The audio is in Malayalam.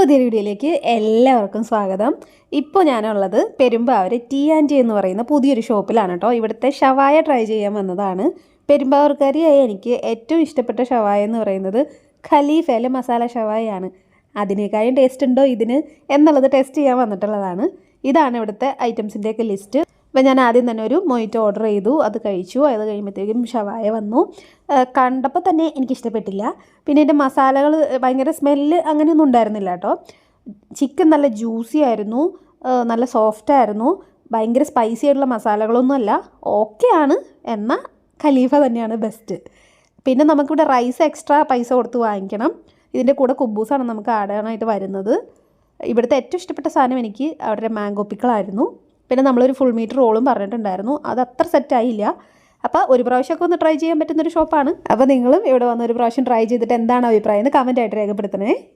പുതിയൊരു വീഡിയോയിലേക്ക് എല്ലാവർക്കും സ്വാഗതം. ഇപ്പോൾ ഞാനുള്ളത് പെരുമ്പാവൂർ ടി എന്ന് പറയുന്ന പുതിയൊരു ഷോപ്പിലാണ് കേട്ടോ. ഇവിടുത്തെ ഷവായ ട്രൈ ചെയ്യാൻ വന്നതാണ്. പെരുമ്പാവൂർക്കാരിയായ എനിക്ക് ഏറ്റവും ഇഷ്ടപ്പെട്ട ഷവായ എന്ന് പറയുന്നത് ഖലീഫയിലെ മസാല ഷവായാണ്. അതിനേക്കാളും ടേസ്റ്റ് ഉണ്ടോ ഇതിന് എന്നുള്ളത് ടെസ്റ്റ് ചെയ്യാൻ വന്നിട്ടുള്ളതാണ്. ഇതാണ് ഇവിടുത്തെ ഐറ്റംസിൻ്റെയൊക്കെ ലിസ്റ്റ്. അപ്പോൾ ഞാൻ ആദ്യം തന്നെ ഒരു മൊയ്റ്റോ ഓർഡർ ചെയ്തു, അത് കഴിച്ചു. അത് കഴിയുമ്പോഴത്തേക്കും ഷവായ വന്നു. കണ്ടപ്പോൾ തന്നെ എനിക്കിഷ്ടപ്പെട്ടില്ല. പിന്നെ ഇതിൻ്റെ മസാലകൾ ഭയങ്കര സ്മെല്ല് അങ്ങനെയൊന്നും ഉണ്ടായിരുന്നില്ല കേട്ടോ. ചിക്കൻ നല്ല ജ്യൂസി ആയിരുന്നു, നല്ല സോഫ്റ്റ് ആയിരുന്നു. ഭയങ്കര സ്പൈസി ആയിട്ടുള്ള മസാലകളൊന്നുമല്ല. ഓക്കെയാണ്, എന്നാൽ ഖലീഫ തന്നെയാണ് ബെസ്റ്റ്. പിന്നെ നമുക്കിവിടെ റൈസ് എക്സ്ട്രാ പൈസ കൊടുത്ത് വാങ്ങിക്കണം. ഇതിൻ്റെ കൂടെ കുബൂസാണ് നമുക്ക് ആഡ് ആയിട്ട് വരുന്നത്. ഇവിടുത്തെ ഏറ്റവും ഇഷ്ടപ്പെട്ട സാധനം എനിക്ക് അവിടെ മാംഗോ പിക്കിളായിരുന്നു. പിന്നെ നമ്മളൊരു ഫുൾ മീറ്റ് റോളും പറഞ്ഞിട്ടുണ്ടായിരുന്നു. അത് അത്ര സെറ്റായില്ല. അപ്പോൾ ഒരു പ്രാവശ്യമൊക്കെ ഒന്ന് ട്രൈ ചെയ്യാൻ പറ്റുന്നൊരു ഷോപ്പാണ്. അപ്പോൾ നിങ്ങളും ഇവിടെ വന്ന് ഒരു പ്രാവശ്യം ട്രൈ ചെയ്തിട്ട് എന്താണ് അഭിപ്രായം എന്ന് കമൻറ്റായിട്ട് രേഖപ്പെടുത്തണേ.